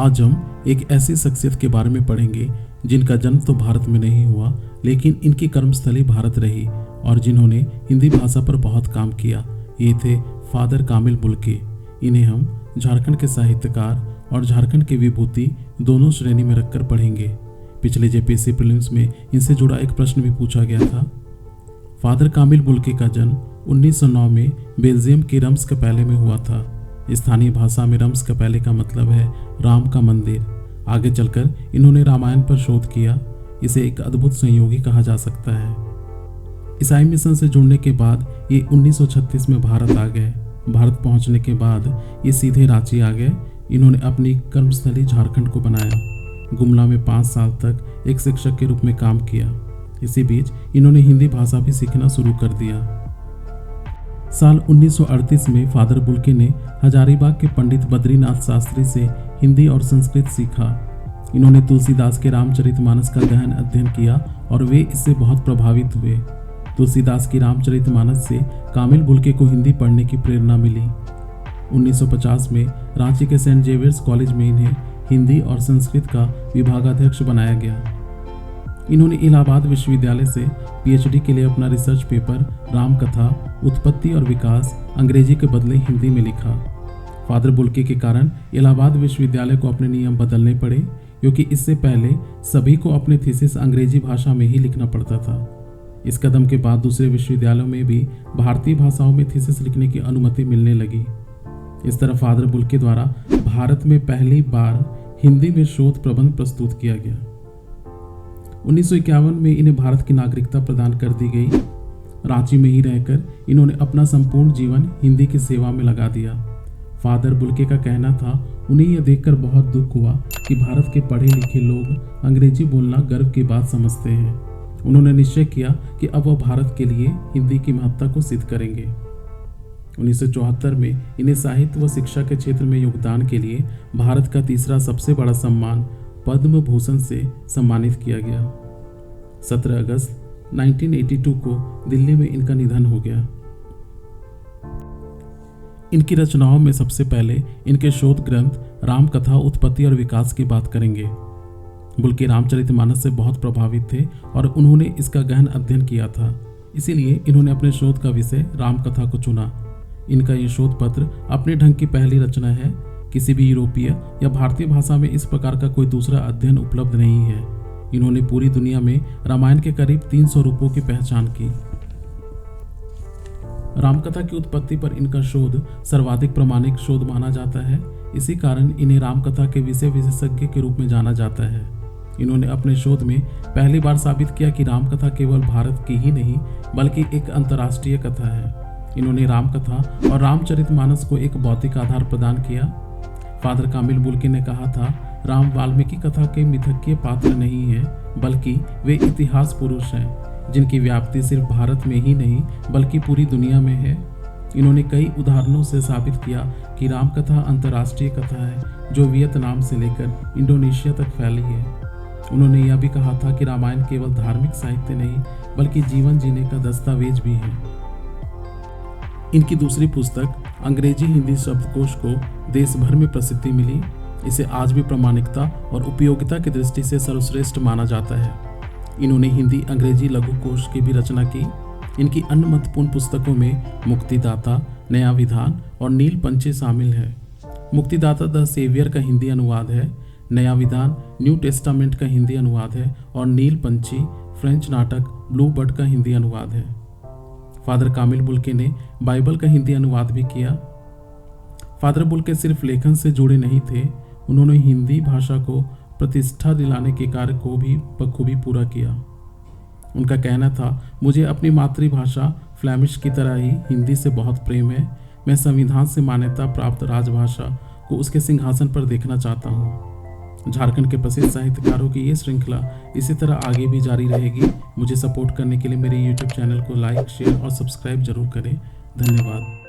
आज हम एक ऐसी शख्सियत के बारे में पढ़ेंगे जिनका जन्म तो भारत में नहीं हुआ, लेकिन इनकी कर्मस्थली भारत रही और जिन्होंने हिंदी भाषा पर बहुत काम किया। ये थे फादर कामिल बुल्के। इन्हें हम झारखंड के साहित्यकार और झारखंड की विभूति दोनों श्रेणी में रखकर पढ़ेंगे। पिछले जेपीएससी प्रीलिम्स में इनसे जुड़ा एक प्रश्न भी पूछा गया था। फादर कामिल बुल्के का जन्म 1909 में बेल्जियम के रम्सकपैले में हुआ था। स्थानीय भाषा में रम्सकपैले का मतलब है राम का मंदिर। आगे चलकर इन्होंने रामायण पर शोध किया। इसे एक अद्भुत संयोगी कहा जा सकता है। ईसाई मिशन से जुड़ने के बाद ये 1936 में भारत आ गए। भारत पहुंचने के बाद ये सीधे रांची आ गए। इन्होंने अपनी कर्मस्थली झारखंड को बनाया। गुमला में 5 साल तक एक शिक्षक के रूप में काम किया। इसी बीच इन्होंने हिंदी भाषा भी सीखना शुरू कर दिया। साल 1938 में फादर बुल्के ने हजारीबाग के पंडित बद्रीनाथ शास्त्री से हिंदी और संस्कृत सीखा। इन्होंने तुलसीदास के रामचरितमानस का गहन अध्ययन किया और वे इससे बहुत प्रभावित हुए। तुलसीदास की रामचरितमानस से कामिल बुल्के को हिंदी पढ़ने की प्रेरणा मिली। 1950 में रांची के सेंट जेवियर्स कॉलेज में इन्हें हिंदी और संस्कृत का विभागाध्यक्ष बनाया गया। इन्होंने इलाहाबाद विश्वविद्यालय से पीएचडी के लिए अपना रिसर्च पेपर रामकथा उत्पत्ति और विकास अंग्रेजी के बदले हिंदी में लिखा। फादर बुल्के के कारण इलाहाबाद विश्वविद्यालय को अपने नियम बदलने पड़े, क्योंकि इससे पहले सभी को अपने थीसिस अंग्रेजी भाषा में ही लिखना पड़ता था। इस कदम के बाद दूसरे विश्वविद्यालयों में भी भारतीय भाषाओं में थीसिस लिखने की अनुमति मिलने लगी। इस तरह फादर बुल्के द्वारा भारत में पहली बार हिंदी में शोध प्रबंध प्रस्तुत किया गया। 1951 में इन्हें भारत की नागरिकता प्रदान कर दी गई। रांची में ही रहकर इन्होंने अपना संपूर्ण जीवन हिंदी की सेवा में लगा दिया। फादर बुल्के का कहना था, उन्हें यह देखकर बहुत दुख हुआ कि भारत के पढ़े लिखे लोग अंग्रेजी बोलना गर्व की बात समझते हैं। उन्होंने निश्चय किया कि अब वह भारत के लिए हिंदी की महत्ता को सिद्ध करेंगे। 1974 में इन्हें साहित्य व शिक्षा के क्षेत्र में योगदान के लिए भारत का तीसरा सबसे बड़ा सम्मान पद्म भूषण से सम्मानित किया गया। 17 अगस्त 1982 को दिल्ली में इनका निधन हो गया। इनकी रचनाओं में सबसे पहले इनके शोध ग्रंथ रामकथा उत्पत्ति और विकास की बात करेंगे। बुल्के रामचरितमानस से बहुत प्रभावित थे और उन्होंने इसका गहन अध्ययन किया था। इसीलिए इन्होंने अपने शोध का विषय रामकथा को चुना। इनका ये शोध पत्र अपने ढंग की पहली रचना है। किसी भी यूरोपीय या भारतीय भाषा में इस प्रकार का कोई दूसरा अध्ययन उपलब्ध नहीं है। इन्होंने पूरी दुनिया में रामायण के करीब 300 रूपों की पहचान की। रामकथा की उत्पत्ति पर इनका शोध सर्वाधिक प्रामाणिक शोध माना जाता है। इसी कारण इन्हें रामकथा के विषय विशेषज्ञ के रूप में जाना जाता है। इन्होंने अपने शोध में पहली बार साबित किया कि रामकथा केवल भारत की ही नहीं बल्कि एक अंतर्राष्ट्रीय कथा है। इन्होंने रामकथा और रामचरितमानस को एक भौतिक आधार प्रदान किया। फादर कामिल बुल्के ने कहा था, राम वाल्मीकि कथा के मिथकीय पात्र नहीं है, बल्कि वे इतिहास पुरुष हैं जिनकी व्याप्ति सिर्फ भारत में ही नहीं बल्कि पूरी दुनिया में है। इन्होंने कई उदाहरणों से साबित किया कि रामकथा अंतर्राष्ट्रीय कथा है जो वियतनाम से लेकर इंडोनेशिया तक फैली है। उन्होंने यह भी कहा था कि रामायण केवल धार्मिक साहित्य नहीं बल्कि जीवन जीने का दस्तावेज भी है। इनकी दूसरी पुस्तक अंग्रेजी हिंदी शब्दकोश को देश भर में प्रसिद्धि मिली। इसे आज भी प्रामाणिकता और उपयोगिता की दृष्टि से सर्वश्रेष्ठ माना जाता है। इन्होंने हिंदी अंग्रेजी लघु कोश की भी रचना की। इनकी अन्य महत्वपूर्ण पुस्तकों में मुक्तिदाता, नया विधान और नील पंछी शामिल है। मुक्तिदाता द सेवियर का हिंदी अनुवाद है। नया विधान न्यू टेस्टामेंट का हिंदी अनुवाद है और नील पंछी फ्रेंच नाटक ब्लू बर्ड का हिंदी अनुवाद है। फादर कामिल बुल्के ने बाइबल का हिंदी अनुवाद भी किया। फादर बुल्के सिर्फ लेखन से जुड़े नहीं थे, उन्होंने हिंदी भाषा को प्रतिष्ठा दिलाने के कार्य को भी बखूबी पूरा किया। उनका कहना था, मुझे अपनी मातृभाषा फ्लैमिश की तरह ही हिंदी से बहुत प्रेम है। मैं संविधान से मान्यता प्राप्त राजभाषा को उसके सिंहासन पर देखना चाहता हूँ। झारखंड के प्रसिद्ध साहित्यकारों की ये श्रृंखला इसी तरह आगे भी जारी रहेगी। मुझे सपोर्ट करने के लिए मेरे YouTube चैनल को लाइक, शेयर और सब्सक्राइब जरूर करें। धन्यवाद।